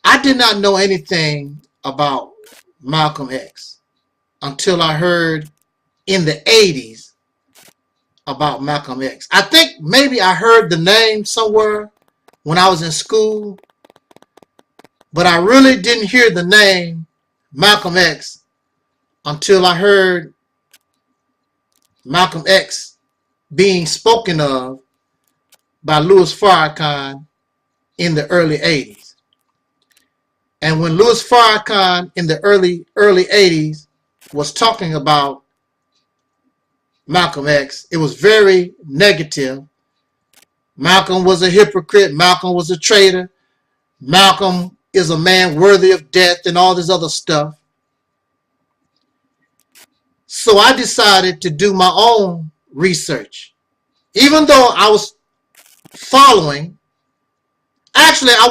I did not know anything about Malcolm X until I heard in the 80s about Malcolm X. I think maybe I heard the name somewhere when I was in school, but I really didn't hear the name Malcolm X until I heard Malcolm X being spoken of by Louis Farrakhan in the early 80s. And when Louis Farrakhan in the early 80s was talking about Malcolm X, it was very negative. Malcolm was a hypocrite. Malcolm was a traitor. Malcolm is a man worthy of death and all this other stuff. So I decided to do my own research. Even though I was following, actually I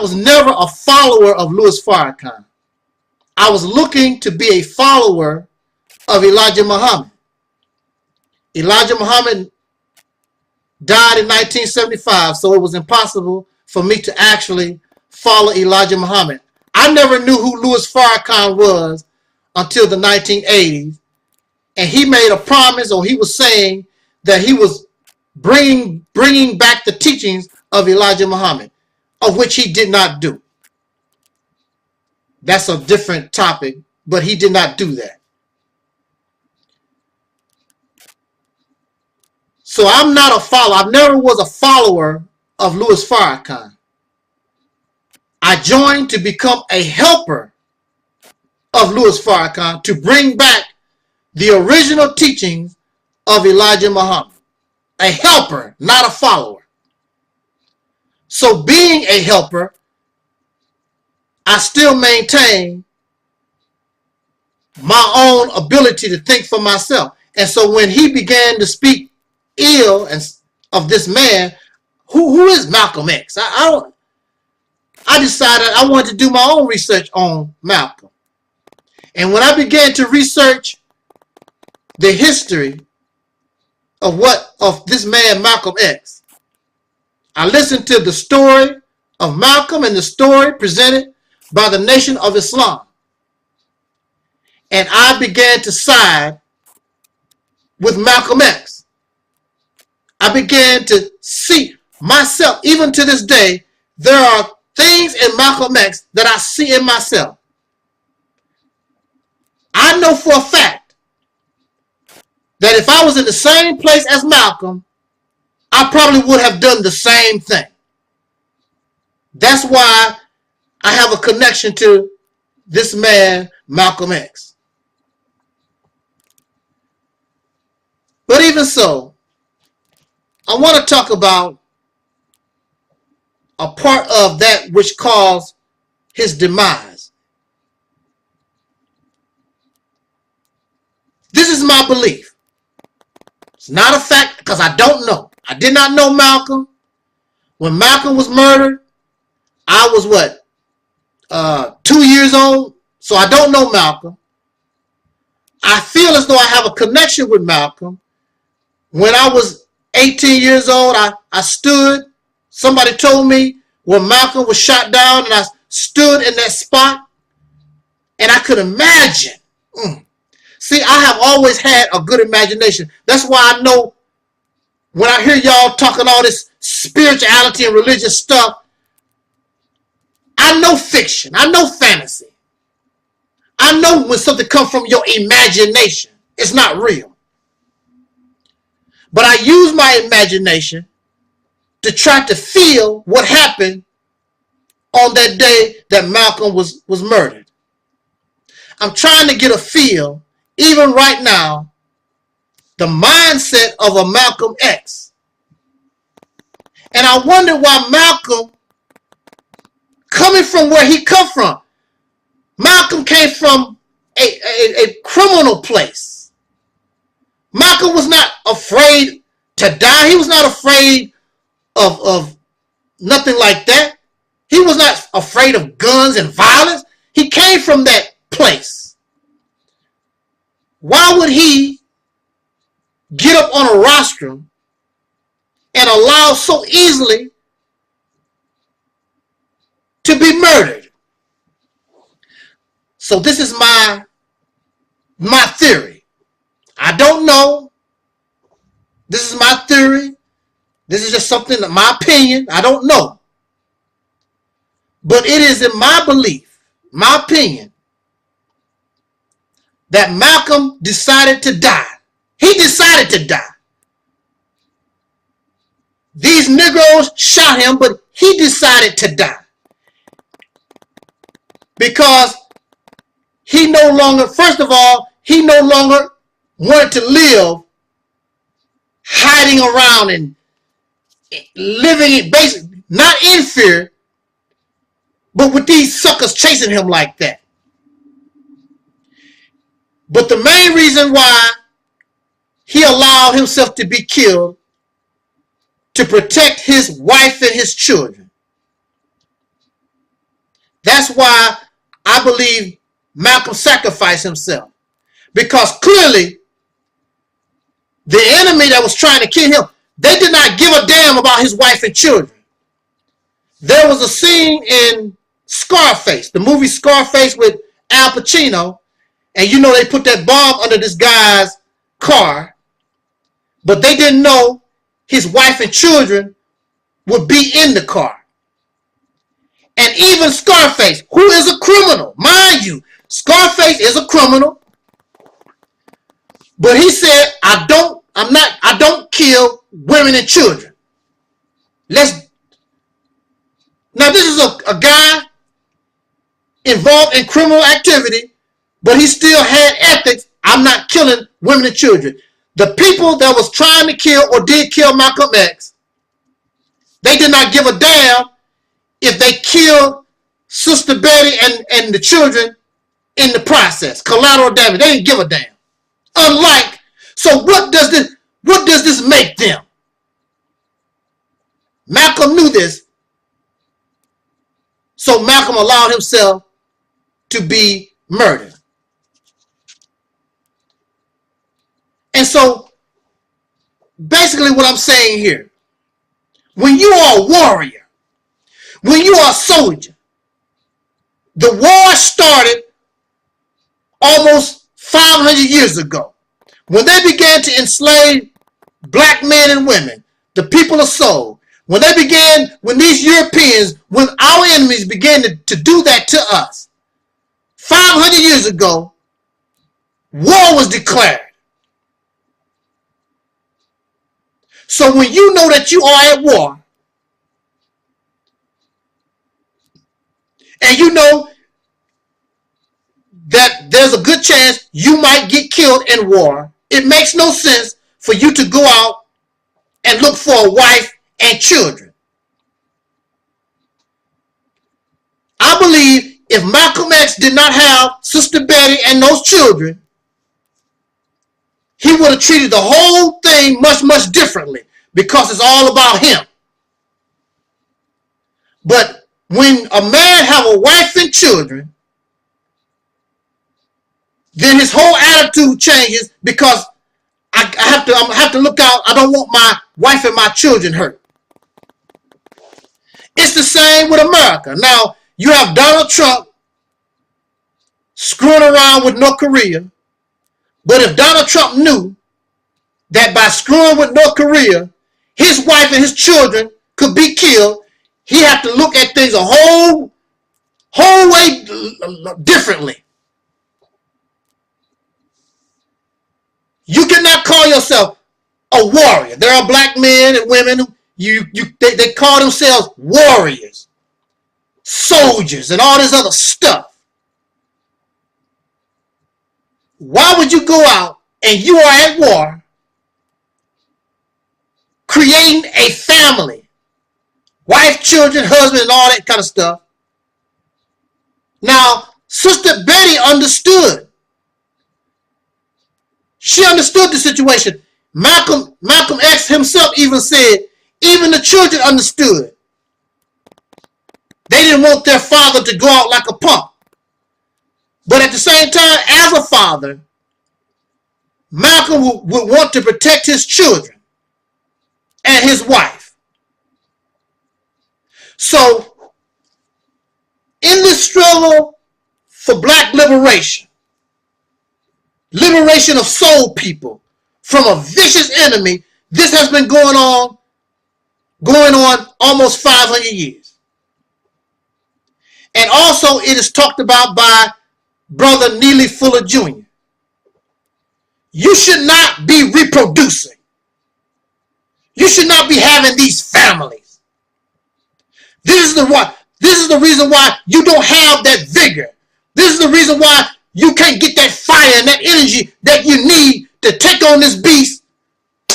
was never a follower of Louis Farrakhan. I was looking to be a follower of Elijah Muhammad. Elijah Muhammad died in 1975, so it was impossible for me to actually follow Elijah Muhammad. I never knew who Louis Farrakhan was until the 1980s, and he made a promise, or he was saying that he was bringing back the teachings of Elijah Muhammad, of which he did not do. That's a different topic, but he did not do that. So I'm not a follower. I never was a follower of Louis Farrakhan. I joined to become a helper of Louis Farrakhan to bring back the original teachings of Elijah Muhammad. A helper, not a follower. So being a helper, I still maintain my own ability to think for myself. And so when he began to speak ill of this man, who is Malcolm X? I decided I wanted to do my own research on Malcolm. And when I began to research the history of this man Malcolm X, I listened to the story of Malcolm and the story presented by the Nation of Islam. And I began to side with Malcolm X. I began to see myself, even to this day, there are things in Malcolm X that I see in myself. I know for a fact that if I was in the same place as Malcolm, I probably would have done the same thing. That's why I have a connection to this man, Malcolm X. But even so, I want to talk about a part of that which caused his demise. This is my belief. It's not a fact because I don't know. I did not know Malcolm. When Malcolm was murdered, I was 2 years old, so I don't know Malcolm. I feel as though I have a connection with Malcolm. When I was 18 years old, I stood. Somebody told me when Malcolm was shot down, and I stood in that spot, and I could imagine. See, I have always had a good imagination. That's why I know when I hear y'all talking all this spirituality and religious stuff, I know fiction. I know fantasy. I know when something comes from your imagination, it's not real. But I use my imagination to try to feel what happened on that day that Malcolm was murdered. I'm trying to get a feel, even right now, the mindset of a Malcolm X. And I wonder why Malcolm, coming from where he come from, Malcolm came from a criminal place. Malcolm was not afraid to die. He was not afraid of nothing like that. He was not afraid of guns and violence. He came from that place. Why would he get up on a rostrum and allowed so easily to be murdered. So this is my theory. I don't know. This is my theory. This is just something, my opinion. I don't know. But it is in my belief, my opinion, that Malcolm decided to die. He decided to die. These Negroes shot him, but he decided to die. Because he no longer, first of all, he no longer wanted to live hiding around and living in basically not in fear, but with these suckers chasing him like that. But the main reason why he allowed himself to be killed, to protect his wife and his children. That's why I believe Malcolm sacrificed himself. Because clearly, the enemy that was trying to kill him, they did not give a damn about his wife and children. There was a scene in Scarface, the movie Scarface with Al Pacino, and you know they put that bomb under this guy's car, but they didn't know his wife and children would be in the car. And even Scarface, who is a criminal, mind you, Scarface is a criminal, but he said, I don't kill women and children. Now this is a guy involved in criminal activity, but he still had ethics. I'm not killing women and children. The people that was trying to kill or did kill Malcolm X, they did not give a damn if they killed Sister Betty and the children in the process. Collateral damage. They didn't give a damn. Unlike, so what does this make them? Malcolm knew this. So Malcolm allowed himself to be murdered. And so, basically what I'm saying here, when you are a warrior, when you are a soldier, the war started almost 500 years ago. When they began to enslave black men and women, the people of soul, when these Europeans, when our enemies began to do that to us, 500 years ago, war was declared. So when you know that you are at war, and you know that there's a good chance you might get killed in war, it makes no sense for you to go out and look for a wife and children. I believe if Malcolm X did not have Sister Betty and those children, he would have treated the whole thing much, much differently because it's all about him. But when a man have a wife and children, then his whole attitude changes because I have to look out. I don't want my wife and my children hurt. It's the same with America. Now, you have Donald Trump screwing around with North Korea. But if Donald Trump knew that by screwing with North Korea, his wife and his children could be killed, he had to look at things a whole way differently. You cannot call yourself a warrior. There are black men and women who they call themselves warriors, soldiers, and all this other stuff. Why would you go out and you are at war, creating a family, wife, children, husband, and all that kind of stuff? Now, Sister Betty understood. She understood the situation. Malcolm X himself even said, even the children understood. They didn't want their father to go out like a punk. But at the same time, as a father, Malcolm would want to protect his children and his wife. So, in this struggle for black liberation, liberation of soul people from a vicious enemy, this has been going on almost 500 years. And also it is talked about by Brother Neely Fuller Jr. You should not be reproducing. You should not be having these families. This is the reason why you don't have that vigor. This is the reason why you can't get that fire and that energy that you need to take on this beast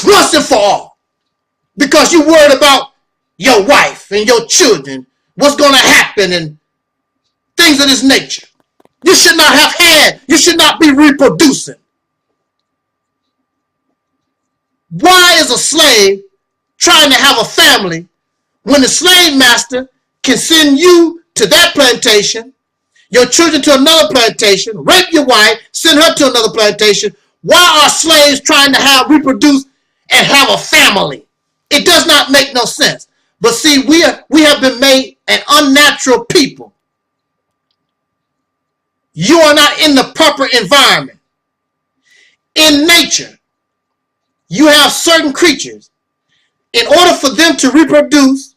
once and for all. Because you're worried about your wife and your children, what's going to happen and things of this nature. You should not have had, you should not be reproducing. Why is a slave trying to have a family when the slave master can send you to that plantation, your children to another plantation, rape your wife, send her to another plantation? Why are slaves trying to reproduce and have a family? It does not make no sense. But see, we have been made an unnatural people. You are not in the proper environment. In nature, you have certain creatures. In order for them to reproduce,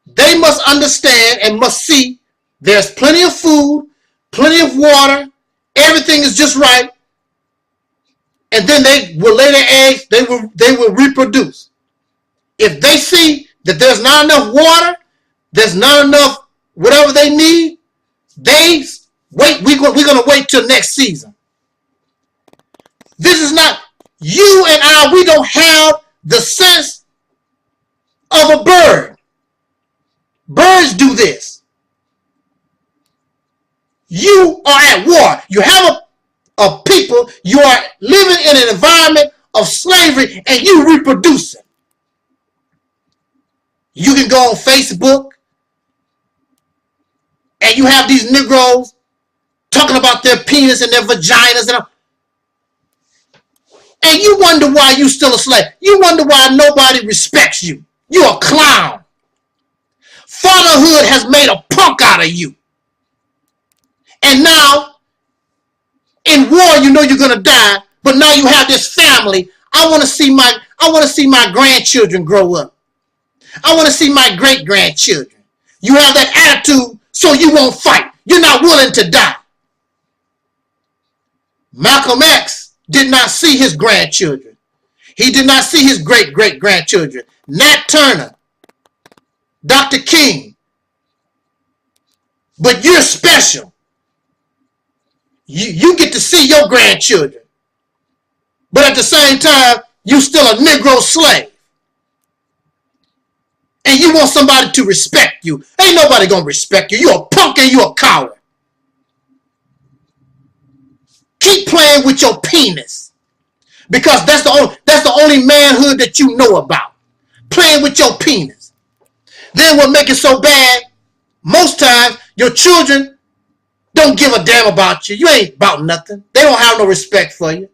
they must understand and must see there's plenty of food, plenty of water, everything is just right, and then they will lay their eggs, they will reproduce. If they see that there's not enough water, there's not enough whatever they need, they wait. We're going to wait till next season. This is not, you and I, we don't have the sense of a bird. Birds do this. You are at war. You have a people, you are living in an environment of slavery and you reproducing. You can go on Facebook and you have these Negroes talking about their penis and their vaginas and you wonder why you still a slave. You wonder why nobody respects you. You're a clown. Fatherhood has made a punk out of you. And now, in war, you know you're gonna die, but now you have this family. I want to see my grandchildren grow up. I want to see my great-grandchildren. You have that attitude, so you won't fight. You're not willing to die. Malcolm X did not see his grandchildren. He did not see his great-great-grandchildren. Nat Turner, Dr. King. But you're special. You get to see your grandchildren. But at the same time, you still a Negro slave. And you want somebody to respect you. Ain't nobody gonna respect you. You a punk and you a coward. Keep playing with your penis. Because that's the only manhood that you know about. Playing with your penis. Then what make it so bad, most times your children don't give a damn about you. You ain't about nothing. They don't have no respect for you.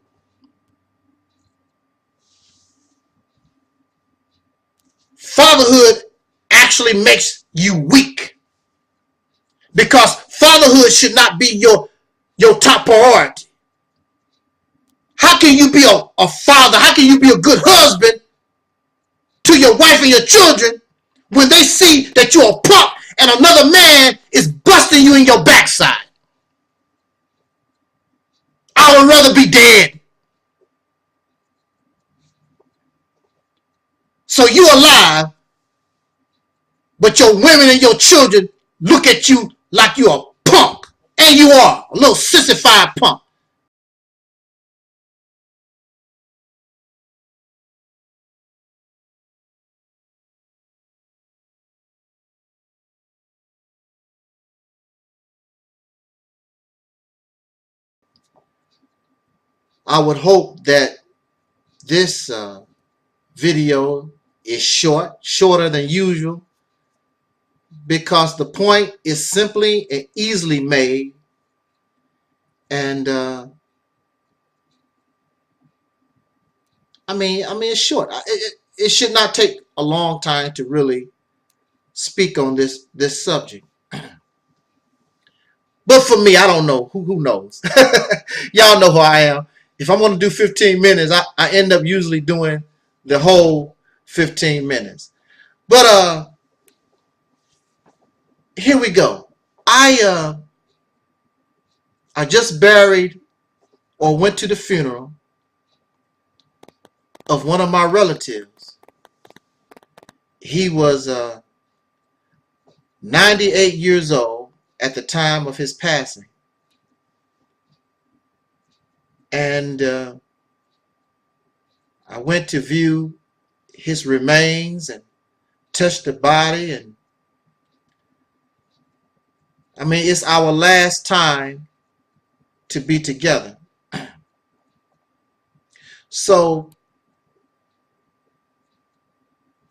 Fatherhood actually makes you weak. Because fatherhood should not be your top priority. How can you be a father? How can you be a good husband to your wife and your children when they see that you're a punk and another man is busting you in your backside? I would rather be dead. So you alive, but your women and your children look at you like you're a punk. And you are a little sissified punk. I would hope that this video is shorter than usual, because the point is simply and easily made, and I mean it's short. it should not take a long time to really speak on this subject. But for me, I don't know. Who knows? Y'all know who I am. If I'm going to do 15 minutes, I end up usually doing the whole 15 minutes. But here we go. I just buried or went to the funeral of one of my relatives. He was 98 years old at the time of his passing. And I went to view his remains and touch the body, and I mean, it's our last time to be together. So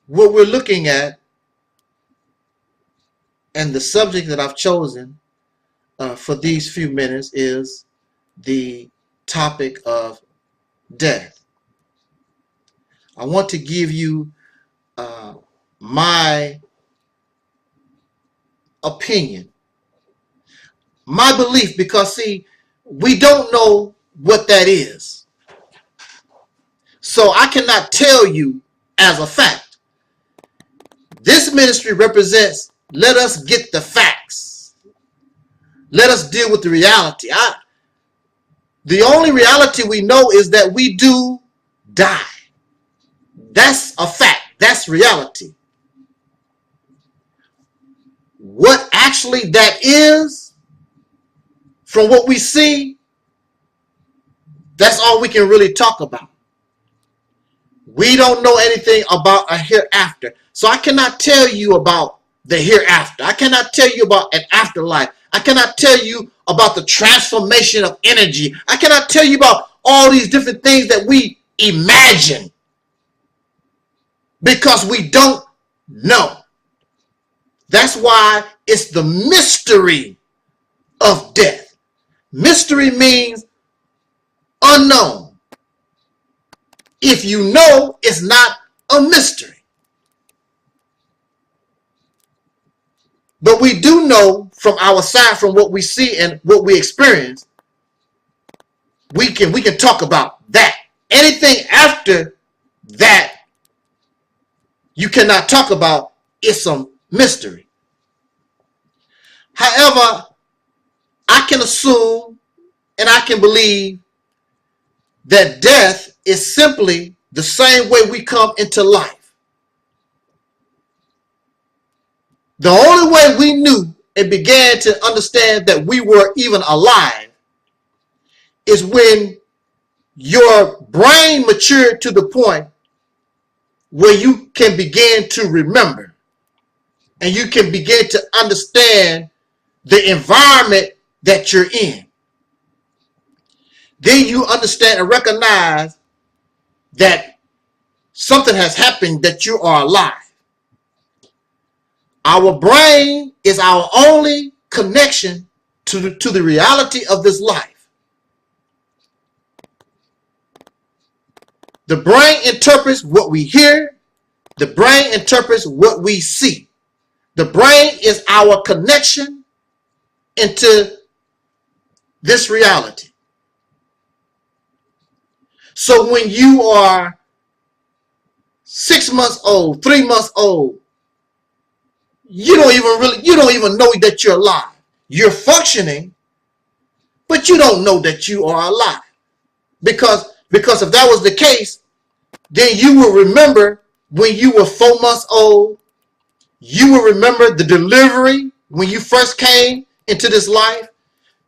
what we're looking at, and the subject that I've chosen for these few minutes, is the topic of death. I want to give you my opinion, my belief, because see, we don't know what that is. So I cannot tell you as a fact. This ministry represents, let us get the facts. Let us deal with the reality. The only reality we know is that we do die. That's a fact. That's reality. What actually that is, from what we see, that's all we can really talk about. We don't know anything about a hereafter. So I cannot tell you about the hereafter. I cannot tell you about an afterlife. I cannot tell you about the transformation of energy. I cannot tell you about all these different things that we imagine, because we don't know. That's why it's the mystery of death. Mystery means unknown. If you know, it's not a mystery. But we do know from our side, from what we see and what we experience, we can talk about that. Anything after that, you cannot talk about. It's some mystery. However, I can assume and I can believe that death is simply the same way we come into life. The only way we knew and began to understand that we were even alive is when your brain matured to the point where you can begin to remember and you can begin to understand the environment that you're in. Then you understand and recognize that something has happened, that you are alive. Our brain is our only connection to the reality of this life. The brain interprets what we hear. The brain interprets what we see. The brain is our connection into this reality. So when you are 6 months old, 3 months old, you don't even know that you're alive. You're functioning, but you don't know that you are alive. Because if that was the case, then you will remember when you were 4 months old. You will remember the delivery when you first came into this life.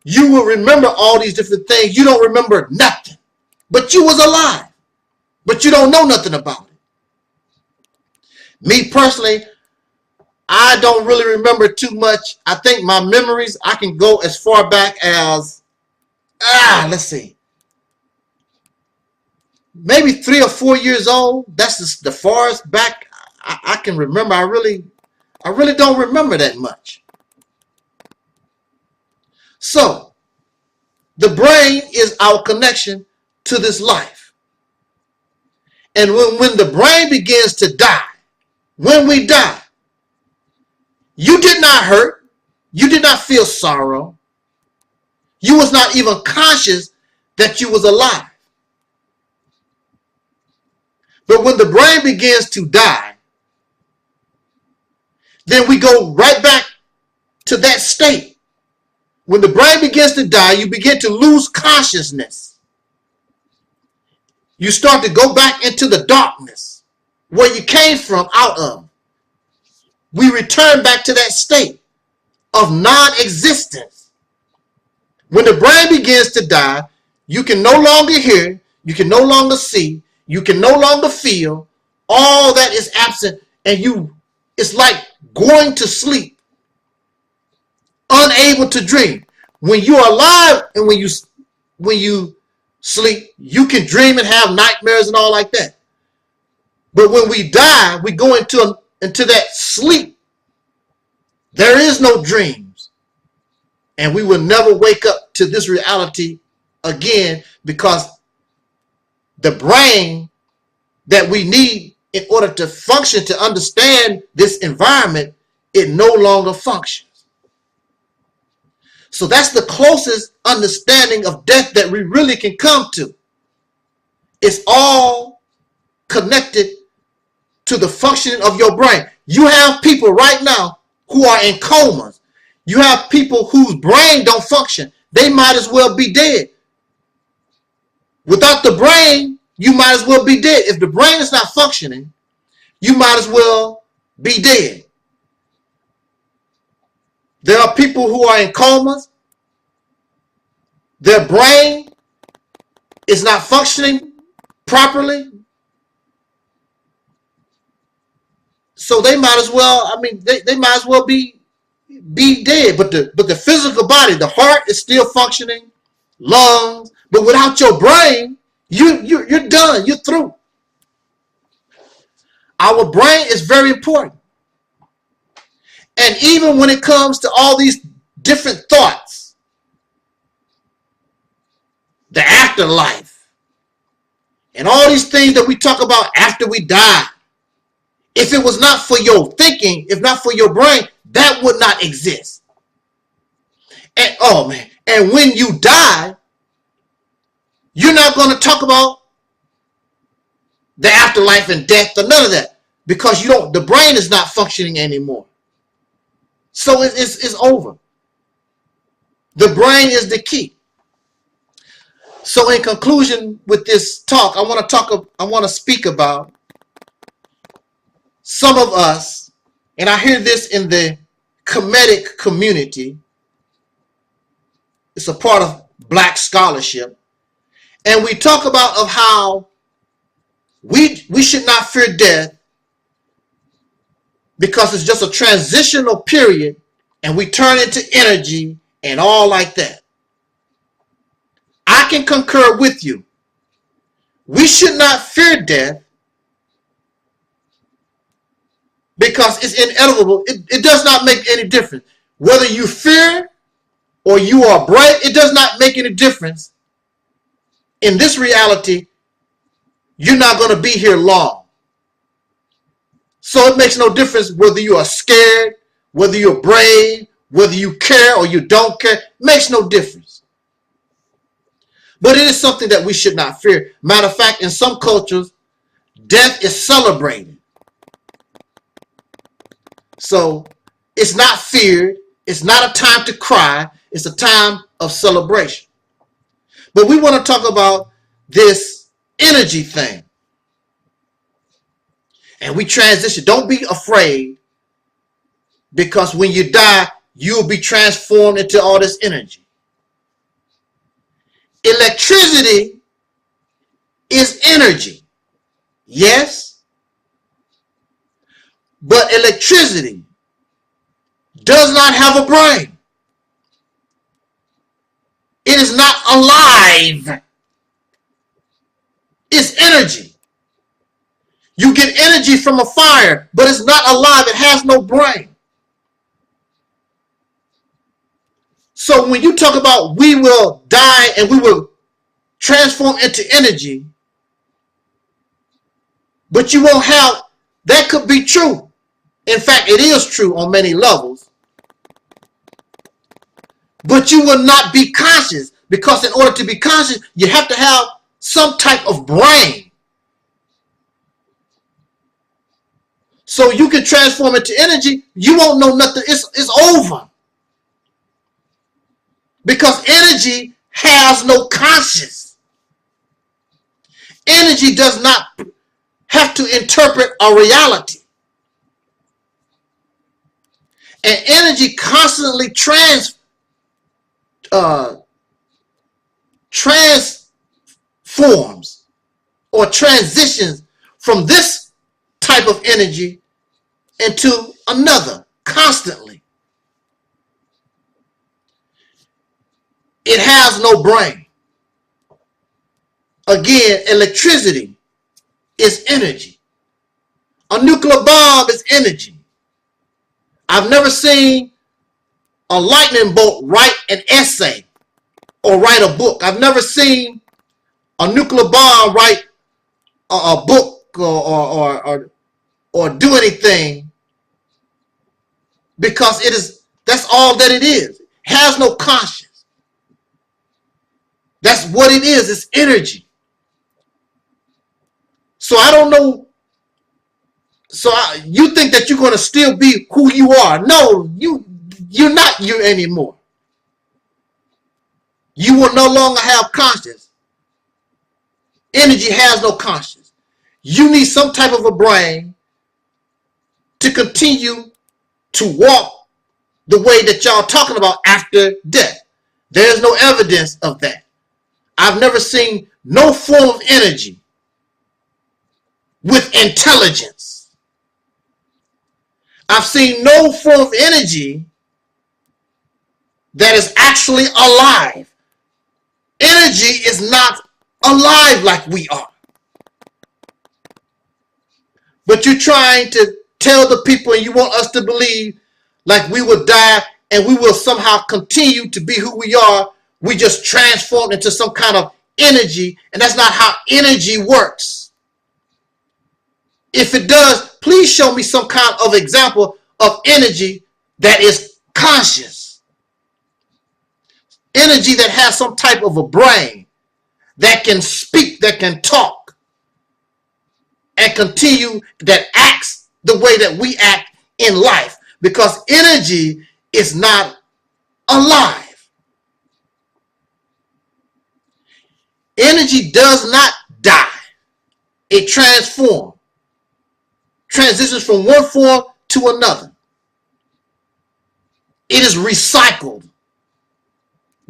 You will remember all these different things. You don't remember nothing, but you was alive, but you don't know nothing about it. Me personally, I don't really remember too much. I think my memories, I can go as far back as, let's see, maybe 3 or 4 years old. That's the farthest back I can remember. I really don't remember that much. So, the brain is our connection to this life. And when the brain begins to die, when we die, you did not hurt. You did not feel sorrow. You was not even conscious that you was alive. But when the brain begins to die, then we go right back to that state. When the brain begins to die, you begin to lose consciousness. You start to go back into the darkness where you came from out of. We return back to that state of non-existence. When the brain begins to die, you can no longer hear, you can no longer see, you can no longer feel. All that is absent, and it's like going to sleep, unable to dream. When you are alive and when you sleep, you can dream and have nightmares and all like that. But when we die, we go into that sleep. There is no dreams. And we will never wake up to this reality again, because the brain that we need in order to function, to understand this environment, it no longer functions. So that's the closest understanding of death that we really can come to. It's all connected to the functioning of your brain. You have people right now who are in comas. You have people whose brain don't function. They might as well be dead. Without the brain, you might as well be dead. If the brain is not functioning, you might as well be dead. There are people who are in comas. Their brain is not functioning properly. So they might as well, they might as well be dead. But the physical body, the heart is still functioning, lungs, but without your brain, you're done, you're through. Our brain is very important. And even when it comes to all these different thoughts, the afterlife, and all these things that we talk about after we die, if it was not for your thinking, if not for your brain, that would not exist. And oh man, and when you die, you're not going to talk about the afterlife and death or none of that, because the brain is not functioning anymore. So it's over. The brain is the key. So in conclusion with this talk, I want to speak about some of us, and I hear this in the Kemetic community. It's a part of Black scholarship. And we talk about of how we should not fear death because it's just a transitional period and we turn into energy and all like that. I can concur with you. We should not fear death because it's inevitable. It does not make any difference. Whether you fear or you are brave, it does not make any difference. In this reality, you're not going to be here long. So it makes no difference whether you are scared, whether you're brave, whether you care or you don't care. It makes no difference. But it is something that we should not fear. Matter of fact, in some cultures, death is celebrated. So it's not feared. It's not a time to cry. It's a time of celebration. But we want to talk about this energy thing. And we transition. Don't be afraid, because when you die, you'll be transformed into all this energy. Electricity is energy. Yes. But electricity does not have a brain. It is not alive. It's energy. You get energy from a fire, but it's not alive. It has no brain. So when you talk about we will die and we will transform into energy, But you won't have, that could be true. In fact, it is true on many levels. But you will not be conscious, because in order to be conscious, you have to have some type of brain. So you can transform it to energy. You won't know nothing. It's over. Because energy has no conscience. Energy does not have to interpret a reality. And energy constantly transforms or transitions from this type of energy into another constantly. It has no brain. Again, electricity is energy. A nuclear bomb is energy. I've never seen a lightning bolt write an essay or write a book. I've never seen a nuclear bomb write a book or do anything, because that's all that it is. It has no conscience. That's what it is. It's energy. So I don't know. So you think that you're going to still be who you are. No, you're not you anymore. You will no longer have conscience. Energy has no conscience. You need some type of a brain to continue to walk the way that y'all talking about after death. There's no evidence of that. I've never seen no form of energy with intelligence. I've seen no form of energy that is actually alive. Energy is not alive like we are. But you're trying to tell the people, and you want us to believe like we will die and we will somehow continue to be who we are. We just transformed into some kind of energy, and that's not how energy works. If it does, please show me some kind of example of energy that is conscious. Energy that has some type of a brain, that can speak, that can talk, and continue, that acts the way that we act in life. Because energy is not alive. Energy does not die. It transforms. Transitions from one form to another. It is recycled.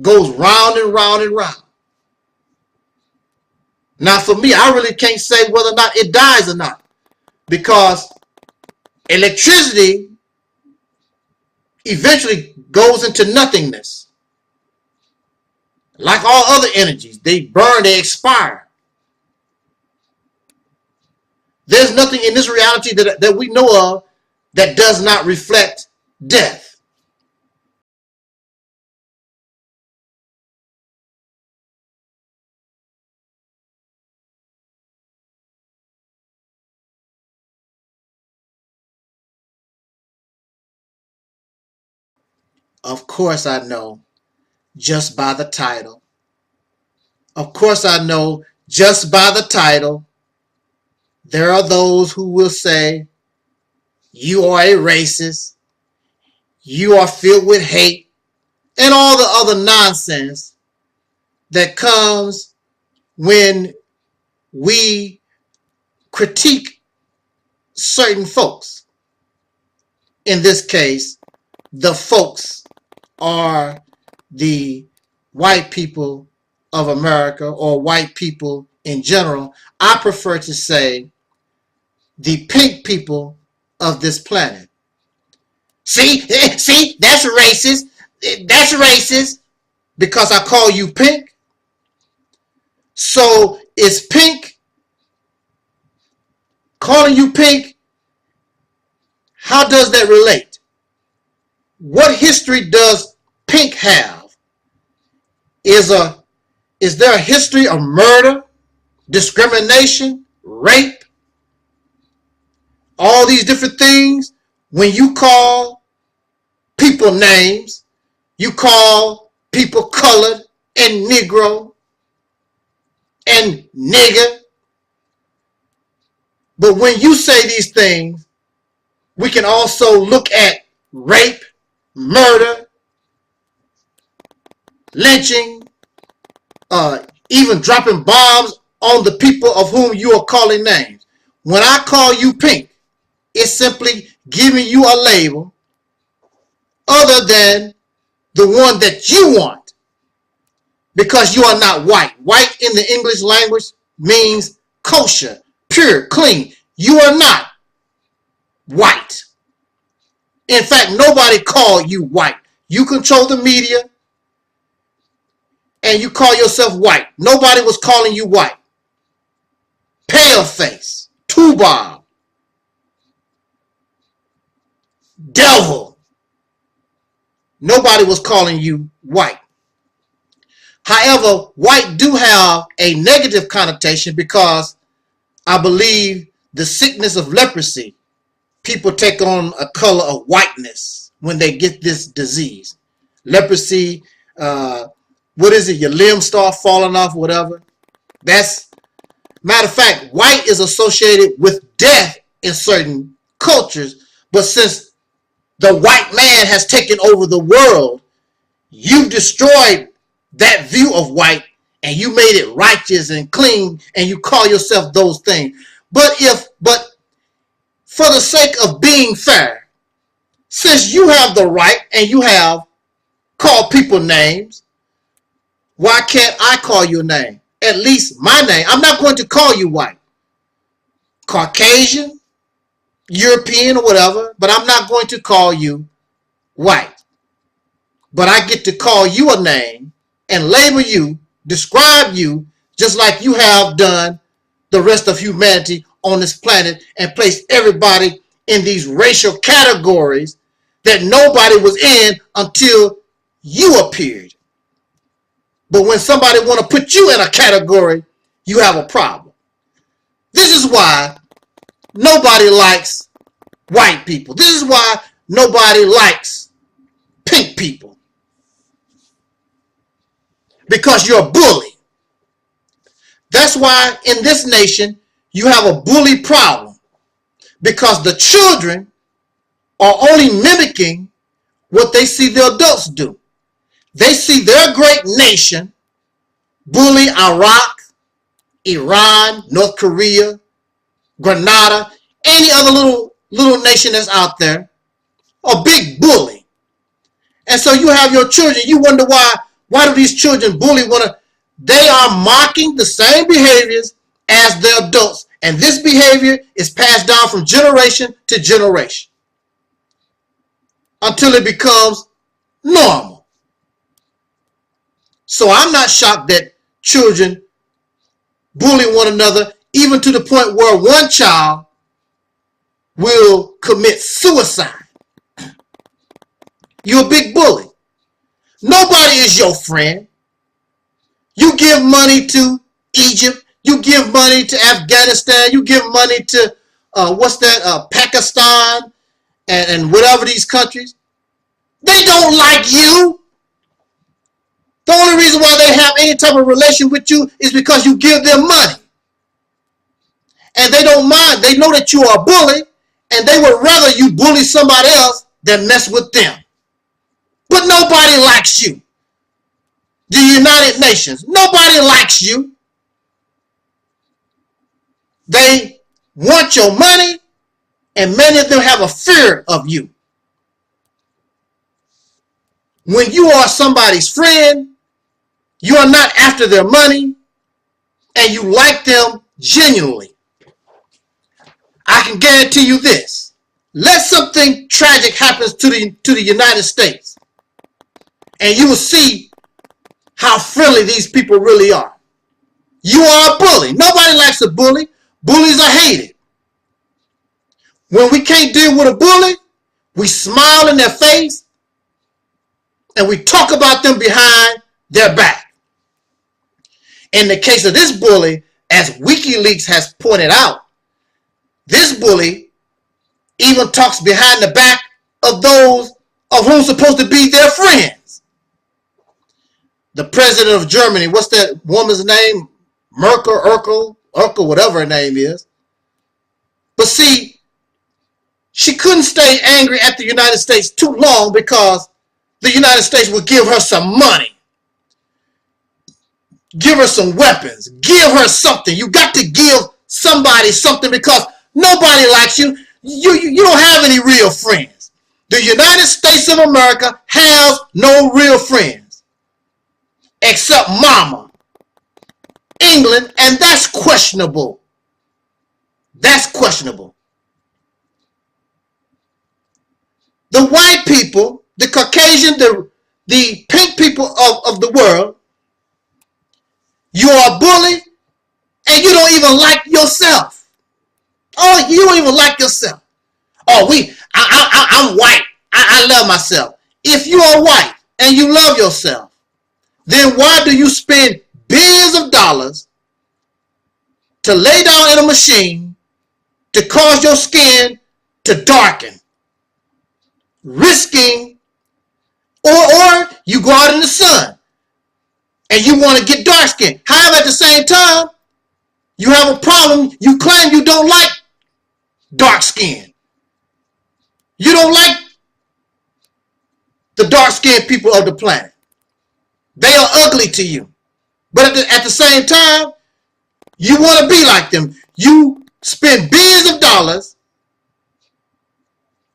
Goes round and round and round. Now for me, I really can't say whether or not it dies or not. Because electricity eventually goes into nothingness. Like all other energies, they burn, they expire. There's nothing in this reality that we know of that does not reflect death. Of course I know, just by the title. Of course I know, just by the title, there are those who will say, you are a racist, you are filled with hate, and all the other nonsense that comes when we critique certain folks. In this case, the folks are the white people of America, or white people in general. I prefer to say the pink people of this planet. See, that's racist. That's racist because I call you pink. So is pink, calling you pink, how does that relate? What history does pink have? Is there a history of murder, discrimination, rape, all these different things, when you call people names, you call people colored and Negro and nigger. But when you say these things, we can also look at rape, murder, lynching, even dropping bombs on the people of whom you are calling names. When I call you pink, it's simply giving you a label other than the one that you want, because you are not white. White in the English language means kosher, pure, clean. You are not white. In fact, nobody called you white. You control the media and you call yourself white. Nobody was calling you white. Paleface, Tubob, devil. Nobody was calling you white. However, white do have a negative connotation because I believe the sickness of leprosy, people take on a color of whiteness when they get this disease. Leprosy, what is it? Your limbs start falling off, whatever. Matter of fact, white is associated with death in certain cultures, but since the white man has taken over the world, you've destroyed that view of white and you made it righteous and clean and you call yourself those things. But for the sake of being fair, since you have the right and you have called people names, why can't I call your name? At least my name. I'm not going to call you white, Caucasian, European, or whatever, but I'm not going to call you white. But I get to call you a name and label you, describe you, just like you have done the rest of humanity on this planet, and place everybody in these racial categories that nobody was in until you appeared. But when somebody want to put you in a category, you have a problem. This is why nobody likes white people. This is why nobody likes pink people. Because you're a bully. That's why in this nation you have a bully problem. Because the children are only mimicking what they see the adults do. They see their great nation bully Iraq, Iran, North Korea, Grenada, any other little nation that's out there, a big bully. And so you have your children, you wonder why do these children bully one another? They are mocking the same behaviors as the adults. And this behavior is passed down from generation to generation until it becomes normal. So I'm not shocked that children bully one another, even to the point where one child will commit suicide. You're a big bully. Nobody is your friend. You give money to Egypt. You give money to Afghanistan. You give money to, Pakistan and whatever these countries. They don't like you. The only reason why they have any type of relation with you is because you give them money. And they don't mind. They know that you are a bully, and they would rather you bully somebody else than mess with them. But nobody likes you. The United Nations, nobody likes you. They want your money, and many of them have a fear of you. When you are somebody's friend, you are not after their money, and you like them genuinely. I can guarantee you this. Let something tragic happen to the United States, and you will see how friendly these people really are. You are a bully. Nobody likes a bully. Bullies are hated. When we can't deal with a bully, we smile in their face and we talk about them behind their back. In the case of this bully, as WikiLeaks has pointed out, this bully even talks behind the back of those of whom supposed to be their friends. The president of Germany, what's that woman's name? Urkel, whatever her name is. But see, she couldn't stay angry at the United States too long because the United States would give her some money. Give her some weapons. Give her something. You got to give somebody something because nobody likes you. You don't have any real friends. The United States of America has no real friends except Mama, England, and that's questionable. That's questionable. The white people, the Caucasian, the pink people of the world, you are a bully and you don't even like yourself. Oh, you don't even like yourself. Oh, I'm white. I love myself. If you are white and you love yourself, then why do you spend billions of dollars to lay down in a machine to cause your skin to darken? Risking, or you go out in the sun and you want to get dark skin. However, at the same time, you have a problem. You claim you don't like dark skin. You don't like the dark skinned people of the planet. They are ugly to you. But at the same time, you want to be like them. You spend billions of dollars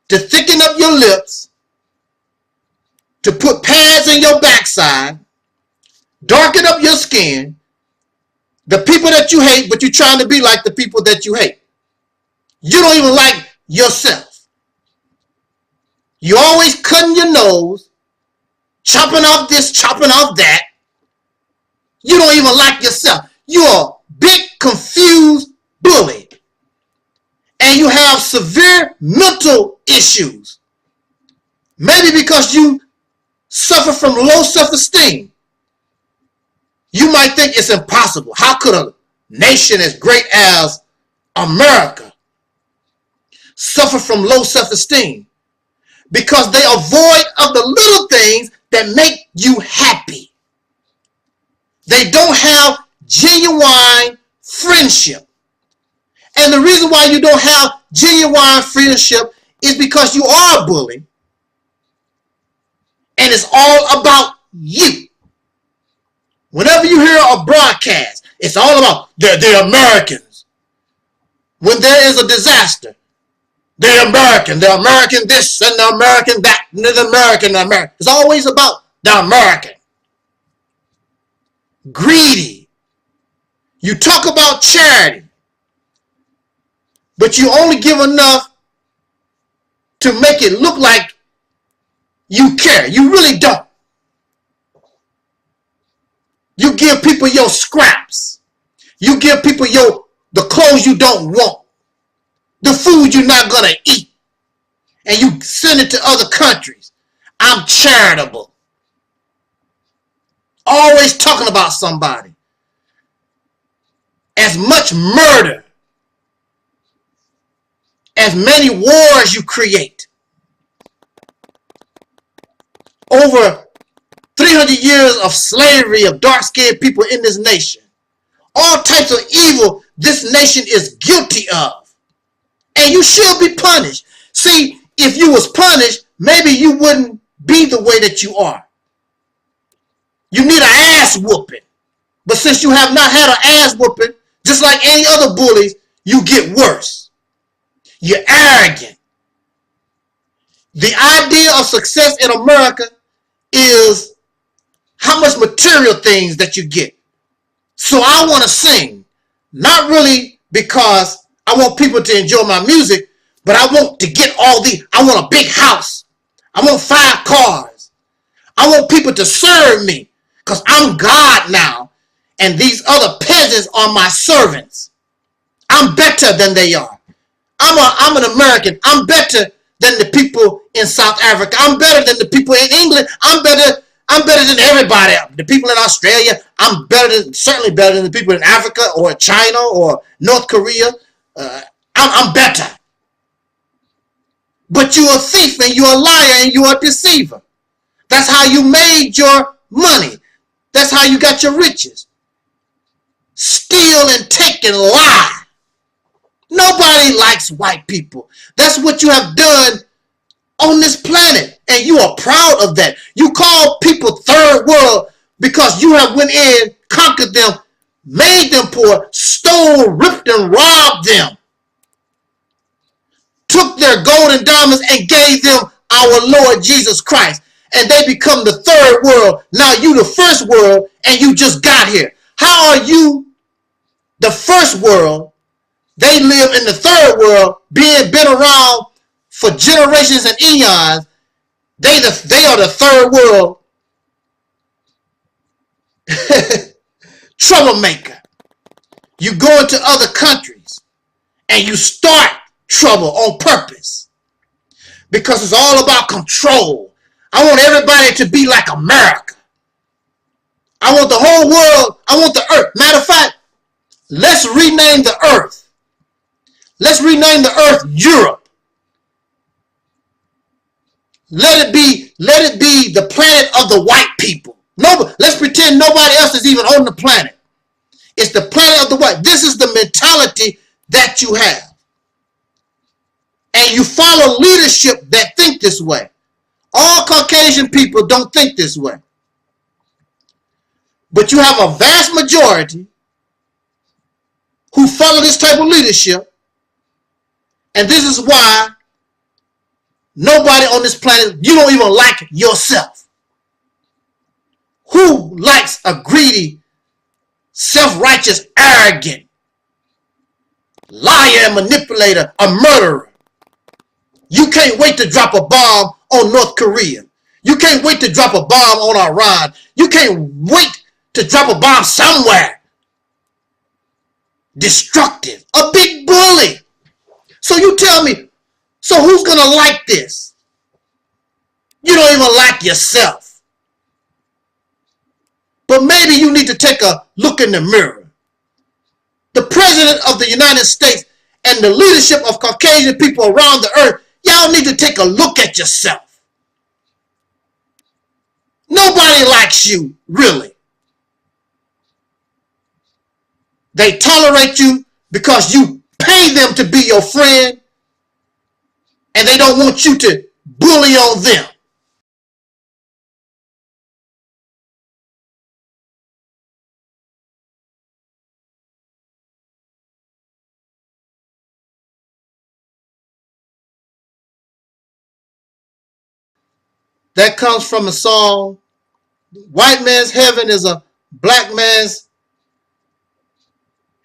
to thicken up your lips, to put pads in your backside, darken up your skin, the people that you hate, but you're trying to be like the people that you hate. You don't even like yourself. You always cutting your nose, chopping off this, chopping off that. You don't even like yourself. You're a big, confused bully. And you have severe mental issues. Maybe because you suffer from low self-esteem. You might think it's impossible. How could a nation as great as America suffer from low self-esteem? Because they are void of the little things that make you happy. They don't have genuine friendship. And the reason why you don't have genuine friendship is because you are a bully. And it's all about you. Whenever you hear a broadcast, it's all about the Americans. When there is a disaster, the American this and the American that, and the American. It's always about the American. Greedy. You talk about charity, but you only give enough to make it look like you care. You really don't. You give people your scraps. You give people the clothes you don't want. The food you're not going to eat. And you send it to other countries. I'm charitable. Always talking about somebody. As much murder, as many wars you create. Over 300 years of slavery of dark-skinned people in this nation. All types of evil this nation is guilty of. And you should be punished. See, if you was punished, maybe you wouldn't be the way that you are. You need an ass whooping. But since you have not had an ass whooping, just like any other bullies, you get worse. You're arrogant. The idea of success in America is how much material things that you get. So I want to sing, not really because I want people to enjoy my music, but I want to get I want a big house. I want 5 cars. I want people to serve me because I'm God now, and these other peasants are my servants. I'm better than they are. I'm an American. I'm better than the people in South Africa. I'm better than the people in England. I'm better than everybody else. The people in Australia, certainly better than the people in Africa or China or North Korea. I'm better. But you're a thief and you're a liar and you're a deceiver. That's how you made your money. That's how you got your riches. Steal and take and lie. Nobody likes white people. That's what you have done on this planet. And you are proud of that. You call people third world because you have went in, conquered them, made them poor, stole, ripped, and robbed them. Took their gold and diamonds and gave them our Lord Jesus Christ. And they become the third world. Now you the first world and you just got here. How are you the first world? They live in the third world, been around for generations and eons. They are the third world troublemaker. You go into other countries and you start trouble on purpose because it's all about control. I want everybody to be like America. I want the whole world. I want the earth. Matter of fact, let's rename the earth. Let's rename the earth Europe. Let it be the planet of the white people. No, let's pretend nobody else is even on the planet. It's the planet of the white. This is the mentality that you have. And you follow leadership that think this way. All Caucasian people don't think this way. But you have a vast majority who follow this type of leadership. And this is why nobody on this planet, you don't even like yourself. Who likes a greedy, self-righteous, arrogant, liar and manipulator, a murderer? You can't wait to drop a bomb on North Korea. You can't wait to drop a bomb on Iran. You can't wait to drop a bomb somewhere. Destructive. A big bully. So you tell me, so who's going to like this? You don't even like yourself. But maybe you need to take a look in the mirror. The President of the United States and the leadership of Caucasian people around the earth, y'all need to take a look at yourself. Nobody likes you, really. They tolerate you because you pay them to be your friend, and they don't want you to bully on them. That comes from a song, White Man's Heaven is a Black Man's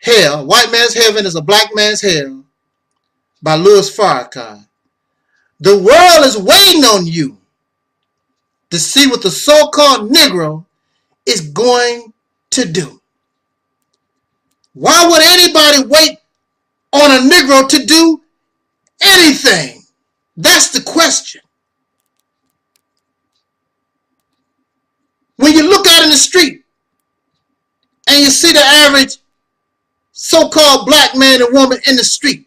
Hell. White Man's Heaven is a Black Man's Hell by Louis Farrakhan. The world is waiting on you to see what the so-called Negro is going to do. Why would anybody wait on a Negro to do anything? That's the question. When you look out in the street and you see the average so-called black man and woman in the street,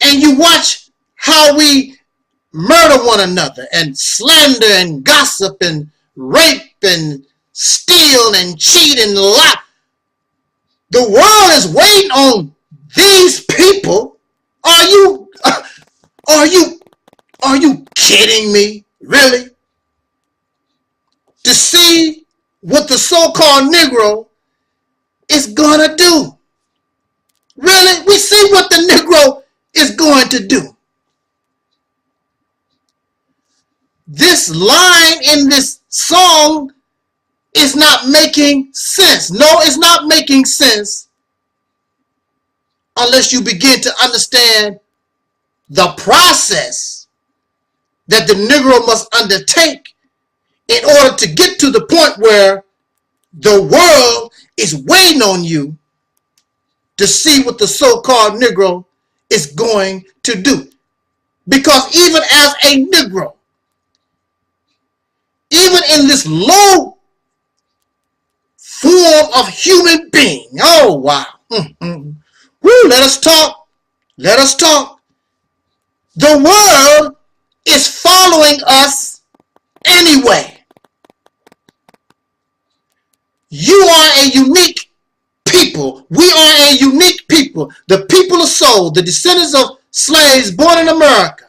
and you watch how we murder one another and slander and gossip and rape and steal and cheat and lie, the world is waiting on these people. Are you kidding me? Really? To see what the so-called Negro is going to do. Really? We see what the Negro is going to do. This line in this song is not making sense. No, it's not making sense unless you begin to understand the process that the Negro must undertake in order to get to the point where the world is waiting on you to see what the so-called Negro is going to do. Because even as a Negro, even in this low form of human being, oh wow, Woo, let us talk. Let us talk. The world is following us anyway. You are a unique people. We are a unique people. The people of soul, the descendants of slaves born in America.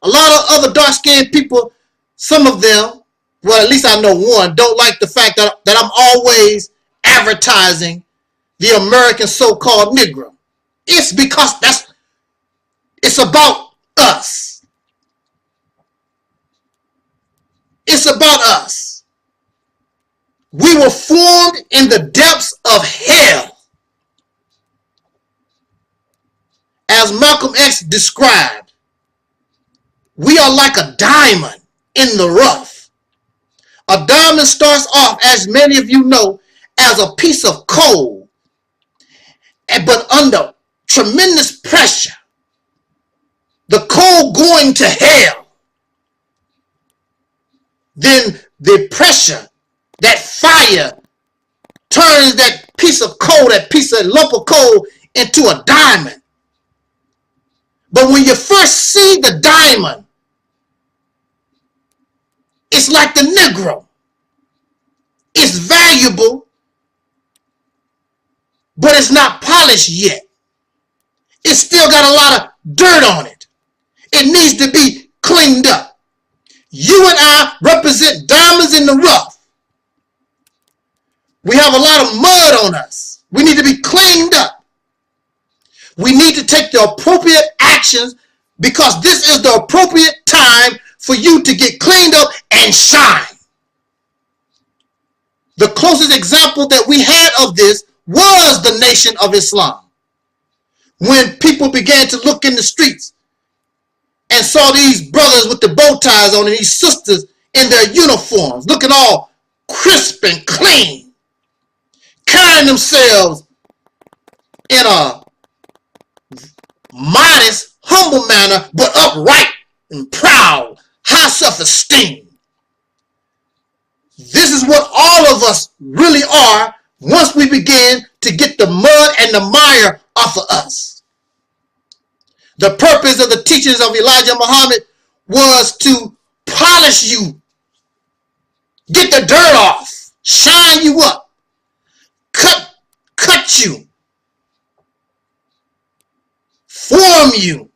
A lot of other dark-skinned people, some of them, well, at least I know one, don't like the fact that I'm always advertising the American so-called Negro. It's because it's about us. It's about us. We were formed in the depths of hell. As Malcolm X described, we are like a diamond in the rough. A diamond starts off, as many of you know, as a piece of coal, but under tremendous pressure, the coal going to hell, then the pressure, that fire, turns that piece of coal, that lump of coal, into a diamond. But when you first see the diamond, it's like the Negro. It's valuable, but it's not polished yet. It's still got a lot of dirt on it. It needs to be cleaned up. You and I represent diamonds in the rough. We have a lot of mud on us. We need to be cleaned up. We need to take the appropriate actions, because this is the appropriate time for you to get cleaned up and shine. The closest example that we had of this was the Nation of Islam. When people began to look in the streets and saw these brothers with the bow ties on and these sisters in their uniforms, looking all crisp and clean, carrying themselves in a modest, humble manner, but upright and proud, high self-esteem. This is what all of us really are once we begin to get the mud and the mire off of us. The purpose of the teachings of Elijah Muhammad was to polish you, get the dirt off, shine you up, cut you, form you,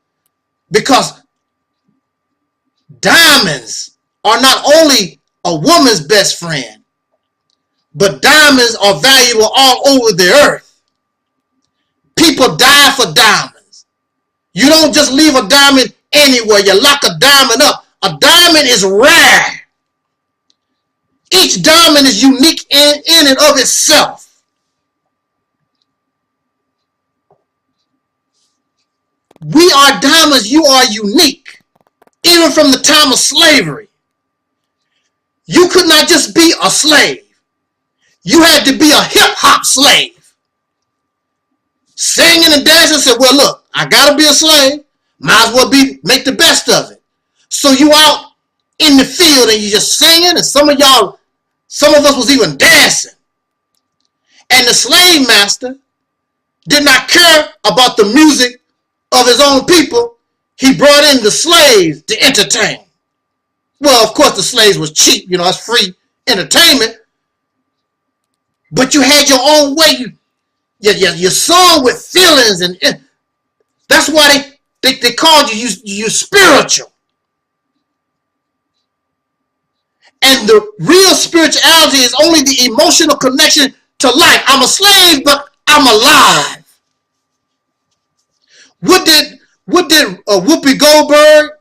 because diamonds are not only a woman's best friend, but diamonds are valuable all over the earth. People die for diamonds. You don't just leave a diamond anywhere. You lock a diamond up. A diamond is rare. Each diamond is unique in and of itself. We are diamonds. You are unique. Even from the time of slavery, you could not just be a slave. You had to be a hip-hop slave. Singing and dancing, said, well, look, I got to be a slave. Might as well make the best of it. So you out in the field and you just singing, and some of us was even dancing. And the slave master did not care about the music of his own people. He brought in the slaves to entertain. Well, of course, the slaves was cheap. You know, it's free entertainment. But you had your own way. You sung with feelings. And that's why they called you spiritual. And the real spirituality is only the emotional connection to life. I'm a slave, but I'm alive. What did Whoopi Goldberg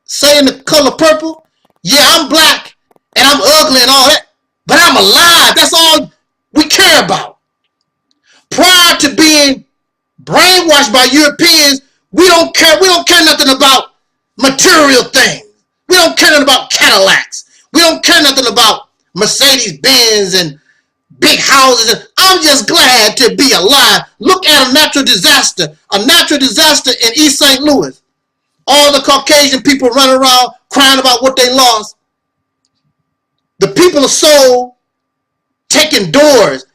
say in The Color Purple? Yeah, I'm black and I'm ugly and all that, but I'm alive. That's all we care about. Prior to being brainwashed by Europeans, we don't care nothing about material things. We don't care nothing about Cadillacs. We don't care nothing about Mercedes-Benz and big houses. I'm just glad to be alive. Look at a natural disaster in East St. Louis. All the Caucasian people running around crying about what they lost. The people of soul taking doors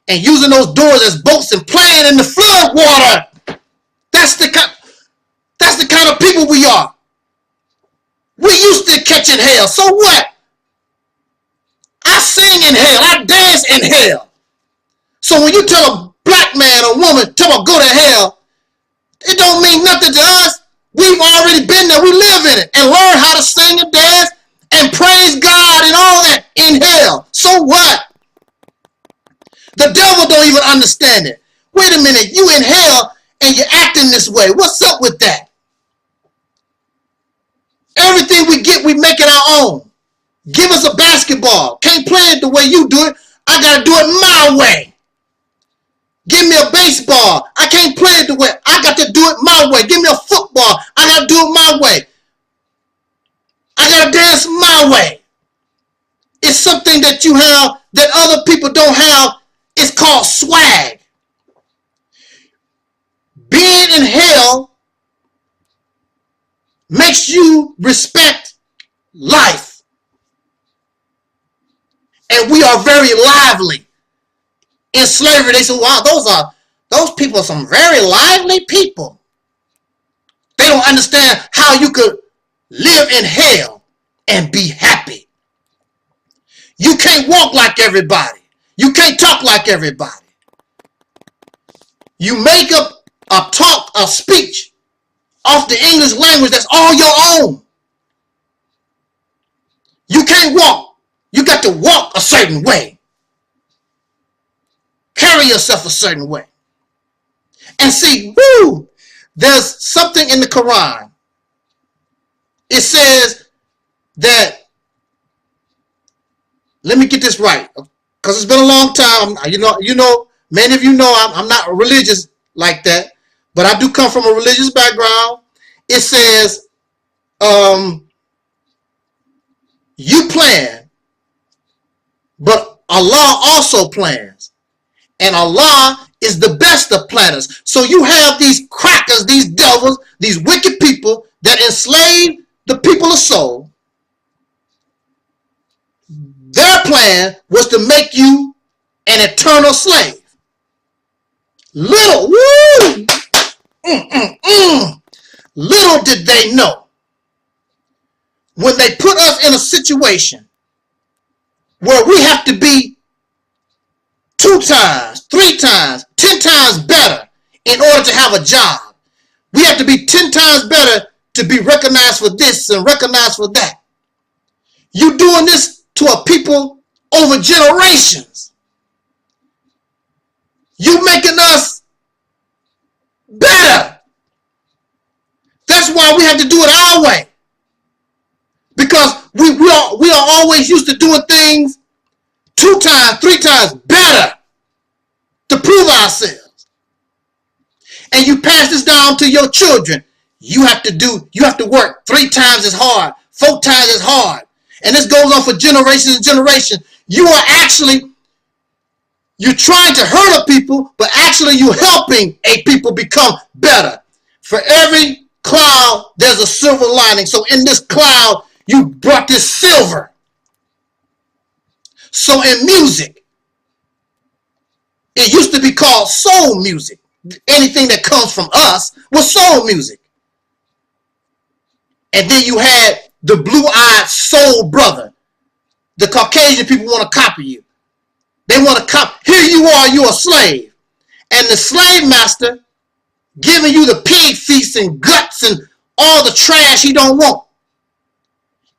and using those doors as boats and playing in the flood water. That's the kind of people we are. We used to catching hell. So what? I sing in hell. I dance in hell. So when you tell a black man or woman, tell them go to hell, it don't mean nothing to us. We've already been there. We live in it and learn how to sing and dance and praise God and all that in hell. So what? The devil don't even understand it. Wait a minute, you in hell and you're acting this way. What's up with that? Everything we get, we make it our own. Give us a basketball. Can't play it the way you do it. I got to do it my way. Give me a baseball. I can't play it the way. I got to do it my way. Give me a football. I got to do it my way. I got to dance my way. It's something that you have that other people don't have. It's called swag. Being in hell makes you respect life. And we are very lively. In slavery, they said, wow, those people are some very lively people. They don't understand how you could live in hell and be happy. You can't walk like everybody. You can't talk like everybody. You make up a talk, a speech off the English language that's all your own. You can't walk. You got to walk a certain way. Carry yourself a certain way. And see, there's something in the Quran. It says that, let me get this right, because it's been a long time. You know, many of you know I'm not religious like that, but I do come from a religious background. It says, you plan, but Allah also plans. And Allah is the best of planners. So you have these crackers, these devils, these wicked people that enslave the people of soul. Their plan was to make you an eternal slave. Little did they know, when they put us in a situation where we have to be 2 times, 3 times, 10 times better in order to have a job. We have to be 10 times better to be recognized for this and recognized for that. You doing this to a people over generations. You making us better. That's why we have to do it our way. Because we are always used to doing things 2 times, 3 times better to prove ourselves. And you pass this down to your children. You have to work 3 times as hard, 4 times as hard. And this goes on for generations and generations. You're trying to hurt a people, but actually you're helping a people become better. For every cloud, there's a silver lining. So in this cloud, you brought this silver. So in music, it used to be called soul music. Anything that comes from us was soul music. And then you had the blue-eyed soul brother. The Caucasian people want to copy you. They want to copy. Here you are, you're a slave. And the slave master giving you the pig feet and guts and all the trash he don't want.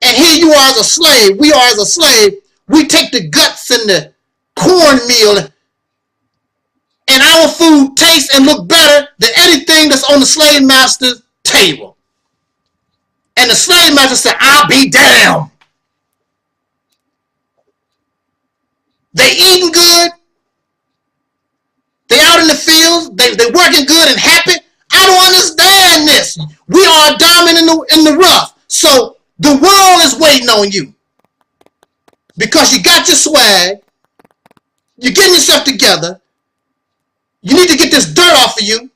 And here you are as a slave. We are as a slave. We take the guts and the cornmeal, and our food tastes and look better than anything that's on the slave master's table. And the slave master said, I'll be damned. They eating good. They out in the fields. They working good and happy. I don't understand this. We are a diamond in the rough. So the world is waiting on you. Because you got your swag. You're getting yourself together. You need to get this dirt off of you.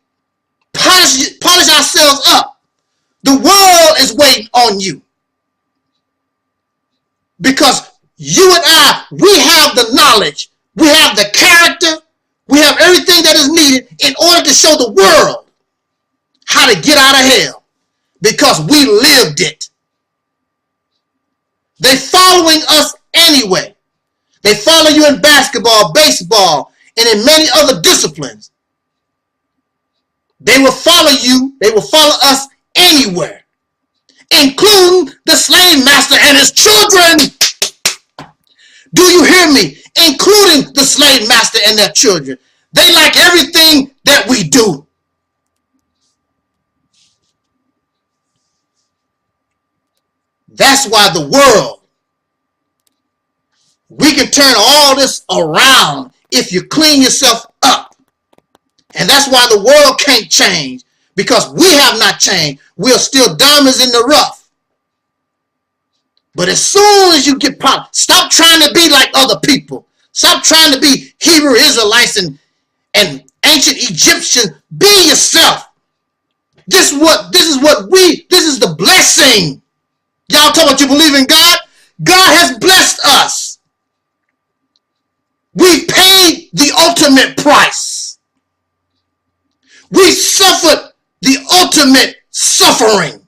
Polish ourselves up. The world is waiting on you. Because you and I, we have the knowledge. We have the character. We have everything that is needed in order to show the world how to get out of hell. Because we lived it. They following us anyway. They follow you in basketball, baseball, and in many other disciplines. They will follow you. They will follow us anywhere, including the slave master and his children. Do you hear me? Including the slave master and their children. They like everything that we do. That's why the world, we can turn all this around if you clean yourself up. And that's why the world can't change, because we have not changed. We're still diamonds in the rough. But as soon as you get power, stop trying to be like other people. Stop trying to be Hebrew Israelites and ancient Egyptians. Be yourself. This is the blessing. Y'all talk about you believe in God? God has blessed us. We paid the ultimate price. We suffered the ultimate suffering.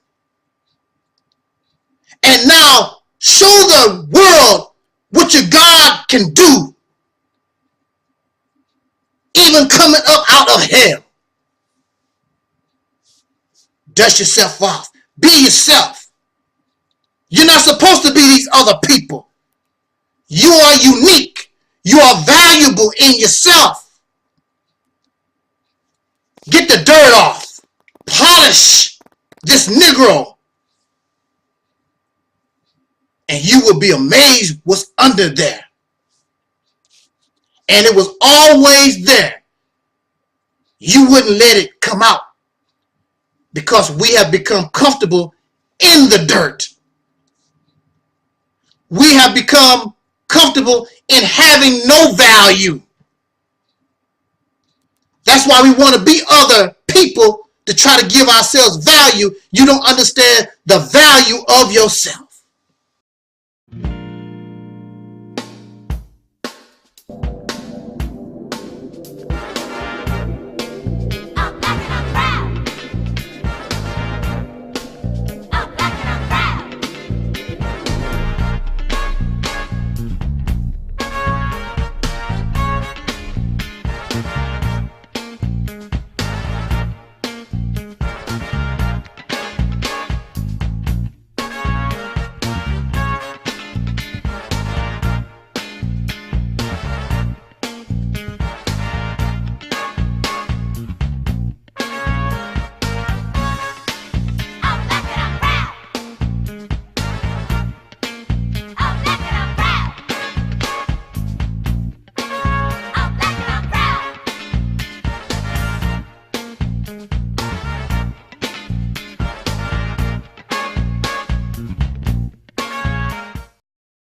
And now show the world what your God can do. Even coming up out of hell. Dust yourself off. Be yourself. You're not supposed to be these other people. You are unique. You are valuable in yourself. Get the dirt off. Polish this Negro. And you will be amazed what's under there. And it was always there. You wouldn't let it come out because we have become comfortable in the dirt. We have become comfortable in having no value. That's why we want to be other people to try to give ourselves value. You don't understand the value of yourself.